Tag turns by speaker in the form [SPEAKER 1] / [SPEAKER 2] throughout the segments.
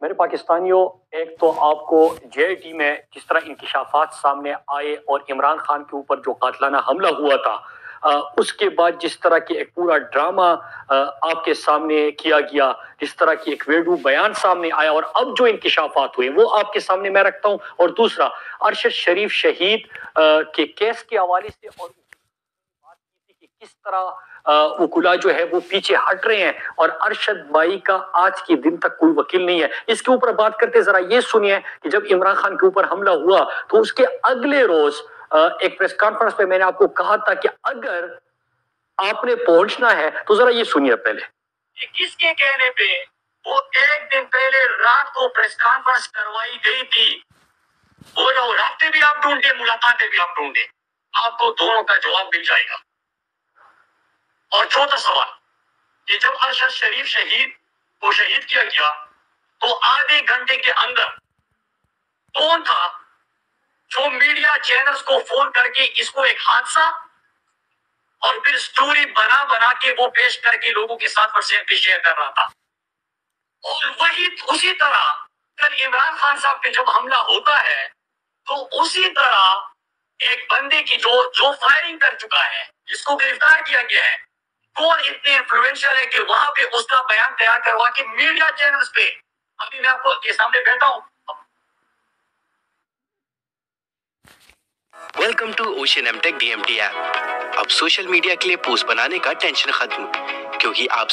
[SPEAKER 1] میرے پاکستانیوں، ایک تو آپ کو جے آئی ٹی میں جس طرح انکشافات سامنے آئے اور عمران خان کے اوپر جو قاتلانہ حملہ ہوا تھا، اس کے بعد جس طرح کی ایک پورا ڈرامہ آپ کے سامنے کیا گیا، جس طرح کی ایک ویڈیو بیان سامنے آیا، اور اب جو انکشافات ہوئے وہ آپ کے سامنے میں رکھتا ہوں۔ اور دوسرا، ارشد شریف شہید کے کیس کے حوالے سے اور بات کی تھی کہ کس طرح وکلا جو ہے وہ پیچھے ہٹ رہے ہیں اور ارشد بھائی کا آج کے دن تک کوئی وکیل نہیں ہے۔ اس کے اوپر بات کرتے ذرا یہ سنیے کہ جب عمران خان کے اوپر حملہ ہوا تو اس کے اگلے روز ایک پریس کانفرنس پہ میں نے آپ کو کہا تھا کہ اگر آپ نے پہنچنا ہے تو ذرا یہ سنیے پہلے۔ کس کے کہنے پہ وہ ایک دن پہلے رات کو پریس کانفرنس کروائی گئی تھی؟ وہ رابطے بھی آپ ڈھونڈیں، ملاقاتیں بھی آپ ڈھونڈیں، آپ کو دونوں کا جواب مل جائے گا۔ اور چوتھا سوال کہ جب ارشد شریف شہید کو شہید کیا گیا تو آدھے گھنٹے کے اندر کون تھا جو میڈیا چینلز کو فون کر کے اس کو ایک حادثہ اور پھر سٹوری بنا بنا کے وہ پیش کر کے لوگوں کے ساتھ واٹس ایپ پہ شیئر کر رہا تھا؟ اور وہی اسی طرح کل عمران خان صاحب پہ جب حملہ ہوتا ہے تو اسی طرح ایک بندے کی جو فائرنگ کر چکا ہے، جس کو گرفتار کیا گیا ہے، کون اتنے انفلوئنشل ہے کہ وہاں پہ اس کا بیان تیار کروا کے میڈیا چینلز پہ، ابھی میں آپ کو کے سامنے بیٹھا ہوں۔
[SPEAKER 2] Welcome to Ocean M Tech D M T app. اب سوشل میڈیا کے لیے پوسٹ بنانے کا ٹینشن ختم، کیونکہ آپ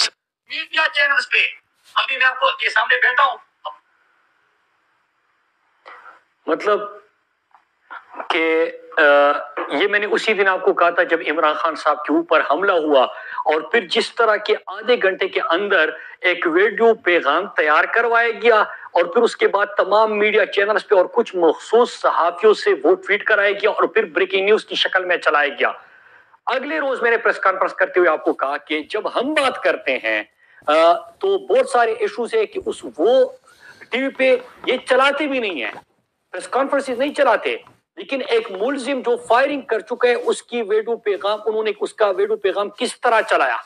[SPEAKER 1] میڈیا چینلز پہ ابھی میں آپ کو کے سامنے بیٹھا ہوں۔ مطلب کہ یہ میں نے اسی دن آپ کو کہا تھا جب عمران خان صاحب کے اوپر حملہ ہوا، اور پھر جس طرح کے آدھے گھنٹے کے اندر ایک ویڈیو پیغام تیار کروایا گیا اور پھر اس کے بعد تمام میڈیا چینلز پہ اور کچھ مخصوص صحافیوں سے وہ ٹویٹ کرایا گیا اور پھر بریکنگ نیوز کی شکل میں چلایا گیا۔ اگلے روز میں نے پریس کانفرنس کرتے ہوئے آپ کو کہا کہ جب ہم بات کرتے ہیں تو بہت سارے ایشوز ہیں کہ وہ ٹی وی پہ یہ چلاتے بھی نہیں ہیں، پریس کانفرنس نہیں چلاتے، لیکن ایک ملزم جو فائرنگ کر چکا ہے اس کی ویڈیو پیغام، انہوں نے اس کا ویڈیو پیغام کس طرح چلایا،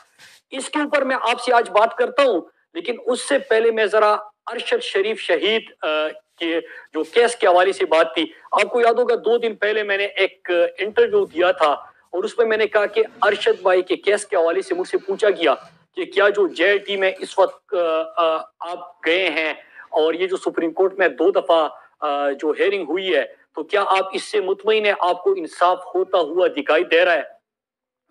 [SPEAKER 1] اس کے اوپر میں آپ سے آج بات کرتا ہوں۔ لیکن اس سے پہلے میں ذرا ارشد شریف شہید کے جو کیس کے حوالے سے بات تھی، آپ کو یاد ہوگا 2 دن پہلے میں نے ایک انٹرویو دیا تھا اور اس میں نے کہا کہ ارشد بھائی کے کیس کے حوالے سے مجھ سے پوچھا گیا کہ کیا جو جے آئی ٹی میں اس وقت آپ گئے ہیں اور یہ جو سپریم کورٹ میں 2 دفعہ جو ہیئرنگ ہوئی ہے، تو کیا آپ اس سے مطمئن ہیں، آپ کو انصاف ہوتا ہوا دکھائی دے رہا ہے؟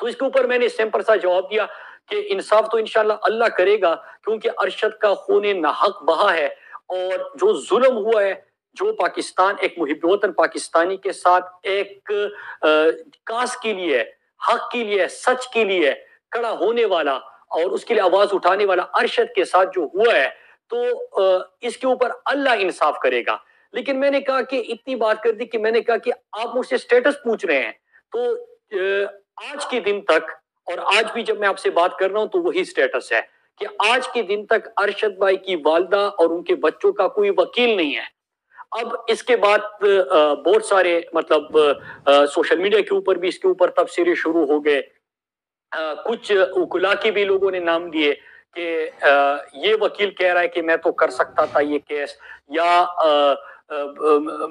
[SPEAKER 1] تو اس کے اوپر میں نے سمپل سا جواب دیا کہ انصاف تو انشاءاللہ اللہ کرے گا، کیونکہ ارشد کا خون ناحق بہا ہے اور جو ظلم ہوا ہے، جو پاکستان ایک محب وطن پاکستانی کے ساتھ ایک کاس کے لیے، حق کے لیے، سچ کے لیے کھڑا ہونے والا اور اس کے لیے آواز اٹھانے والا ارشد کے ساتھ جو ہوا ہے، تو اس کے اوپر اللہ انصاف کرے گا۔ لیکن میں نے کہا کہ اتنی بات کر دی کہ میں نے کہا کہ آپ مجھ سے سٹیٹس پوچھ رہے ہیں، تو آج کے دن تک، اور آج بھی جب میں آپ سے بات کر رہا ہوں تو وہی سٹیٹس ہے کہ آج کے دن تک ارشد بھائی کی والدہ اور ان کے بچوں کا کوئی وکیل نہیں ہے۔ اب اس کے بعد بہت سارے مطلب سوشل میڈیا کے اوپر بھی اس کے اوپر تبصرے شروع ہو گئے، کچھ وکلا کے بھی لوگوں نے نام لیے کہ یہ وکیل کہہ رہا ہے کہ میں تو کر سکتا تھا یہ کیس، یا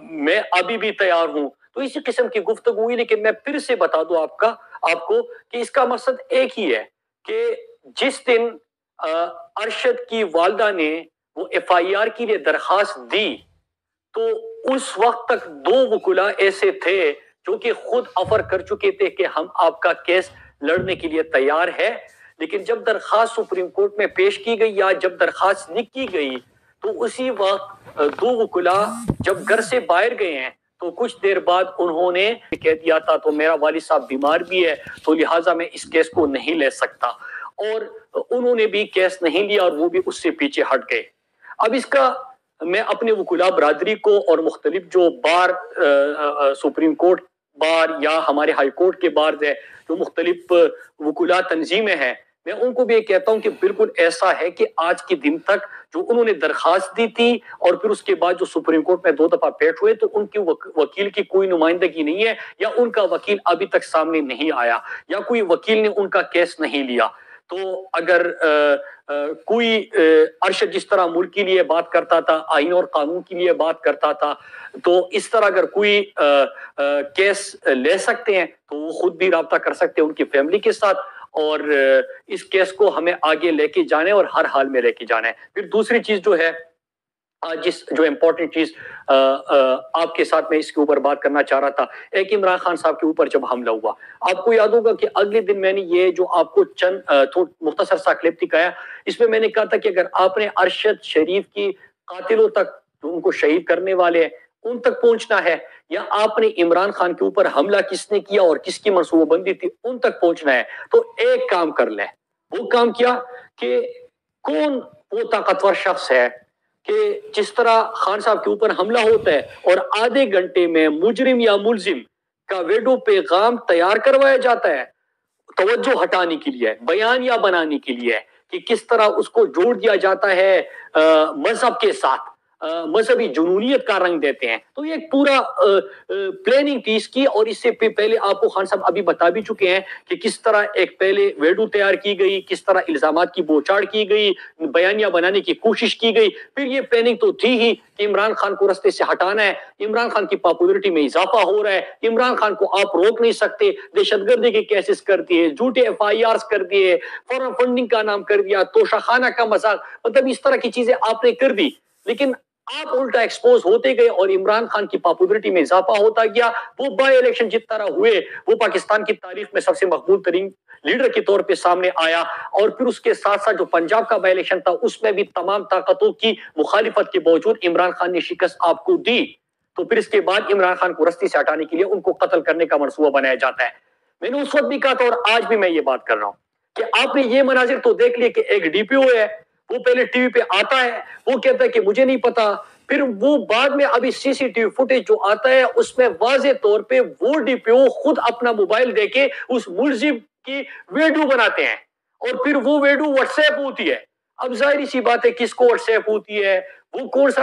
[SPEAKER 1] میں ابھی بھی تیار ہوں، تو اسی قسم کی گفتگو ہوئی۔ لیکن میں پھر سے بتا دوں آپ کو کہ اس کا مقصد ایک ہی ہے کہ جس دن ارشد کی والدہ نے وہ ایف آئی آر کے لیے درخواست دی تو اس وقت تک 2 وکلا ایسے تھے جو کہ خود آفر کر چکے تھے کہ ہم آپ کا کیس لڑنے کے لیے تیار ہے، لیکن جب درخواست سپریم کورٹ میں پیش کی گئی یا جب درخواست لکھی گئی تو اسی وقت 2 وکلا جب گھر سے باہر گئے ہیں تو کچھ دیر بعد انہوں نے کہہ دیا تھا تو میرا والد صاحب بیمار بھی ہے تو لہٰذا میں اس کیس کو نہیں لے سکتا، اور انہوں نے بھی کیس نہیں لیا اور وہ بھی اس سے پیچھے ہٹ گئے۔ اب اس کا میں اپنے وکلا برادری کو اور مختلف جو بار سپریم کورٹ بار یا ہمارے ہائی کورٹ کے بار ہے، جو مختلف وکلا تنظیمیں ہیں، میں ان کو بھی یہ کہتا ہوں کہ بالکل ایسا ہے کہ آج کے دن تک جو انہوں نے درخواست دی تھی اور پھر اس کے بعد جو سپریم کورٹ میں 2 دفعہ پیش ہوئے تو ان کے وکیل کی کوئی نمائندگی نہیں ہے، یا ان کا وکیل ابھی تک سامنے نہیں آیا، یا کوئی وکیل نے ان کا کیس نہیں لیا۔ تو اگر کوئی ارشد جس طرح ملک کے لیے بات کرتا تھا، آئین اور قانون کے لیے بات کرتا تھا، تو اس طرح اگر کوئی کیس لے سکتے ہیں تو وہ خود بھی رابطہ کر سکتے ہیں ان کی فیملی کے ساتھ، اور اس کیس کو ہمیں آگے لے کے جانا ہے اور ہر حال میں لے کے جانا ہے۔ پھر دوسری چیز جو ہے، جو امپورٹنٹ چیز آپ کے ساتھ میں اس کے اوپر بات کرنا چاہ رہا تھا، ایک عمران خان صاحب کے اوپر جب حملہ ہوا، آپ کو یاد ہوگا کہ اگلے دن میں نے یہ جو آپ کو چند مختصر سا کلپ دکھایا، اس میں نے کہا تھا کہ اگر آپ نے ارشد شریف کی قاتلوں تک، جو ان کو شہید کرنے والے ہیں، ان تک پہنچنا ہے، یا آپ نے عمران خان کے اوپر حملہ کس نے کیا اور کس کی منصوبہ بندی تھی ان تک پہنچنا ہے، تو ایک کام کر لیں۔ وہ کام کیا کہ کون وہ طاقتور شخص ہے کہ جس طرح خان صاحب کے اوپر حملہ ہوتا ہے اور آدھے گھنٹے میں مجرم یا ملزم کا ویڈیو پیغام تیار کروایا جاتا ہے، توجہ ہٹانے کے لیے، بیانیہ بنانے کے لیے، کہ کس طرح اس کو جوڑ دیا جاتا ہے مذہب کے ساتھ، مذہبی جنونیت کا رنگ دیتے ہیں۔ تو یہ ایک پورا پلاننگ تھی اس کی، اور اس سے پہلے آپ کو خان صاحب ابھی بتا بھی چکے ہیں کہ کس طرح ایک پہلے ویڈیو تیار کی گئی، کس طرح الزامات کی بوچھاڑ کی گئی، بیانیہ بنانے کی کوشش کی گئی، پھر یہ پلاننگ تو تھی ہی کہ عمران خان کو رستے سے ہٹانا ہے، عمران خان کی پاپولرٹی میں اضافہ ہو رہا ہے، عمران خان کو آپ روک نہیں سکتے، دہشت گردی کے کیسز کر دیے، جھوٹے ایف آئی آرز کر دیے، فورن فنڈنگ کا نام کر دیا، توشہ خانہ کا مذاق، مطلب اس طرح کی چیزیں آپ نے کر دی، لیکن آپ الٹا ایکسپوز ہوتے گئے اور عمران خان کی پاپولرٹی میں اضافہ ہوتا گیا۔ وہ بائی الیکشن جس طرح ہوئے، وہ پاکستان کی تاریخ میں سب سے مقبول ترین لیڈر کے طور پہ سامنے آیا، اور پھر اس کے ساتھ ساتھ جو پنجاب کا بائی الیکشن تھا اس میں بھی تمام طاقتوں کی مخالفت کے باوجود عمران خان نے شکست آپ کو دی۔ تو پھر اس کے بعد عمران خان کو رستے سے ہٹانے کے لیے ان کو قتل کرنے کا منصوبہ بنایا جاتا ہے۔ میں نے اس وقت بھی کہا تھا اور آج بھی میں یہ بات کر رہا ہوں کہ آپ نے یہ مناظر تو دیکھ لیے کہ ایک ڈی پی او ہے، وہ پہلے ٹی وی پہ آتا ہے، وہ کہتا ہے کہ مجھے نہیں پتا، پھر وہ بعد میں ابھی سی سی ٹی وی فوٹیج جو آتا ہے اس میں واضح طور پہ وہ ڈی پی او خود اپنا موبائل دے کے اس ملزم کی ویڈیو بناتے ہیں، اور پھر وہ ویڈیو واٹس ایپ ہوتی ہے۔ اب ظاہری سی بات ہے کس کو واٹس ایپ ہوتی ہے، وہ کون سا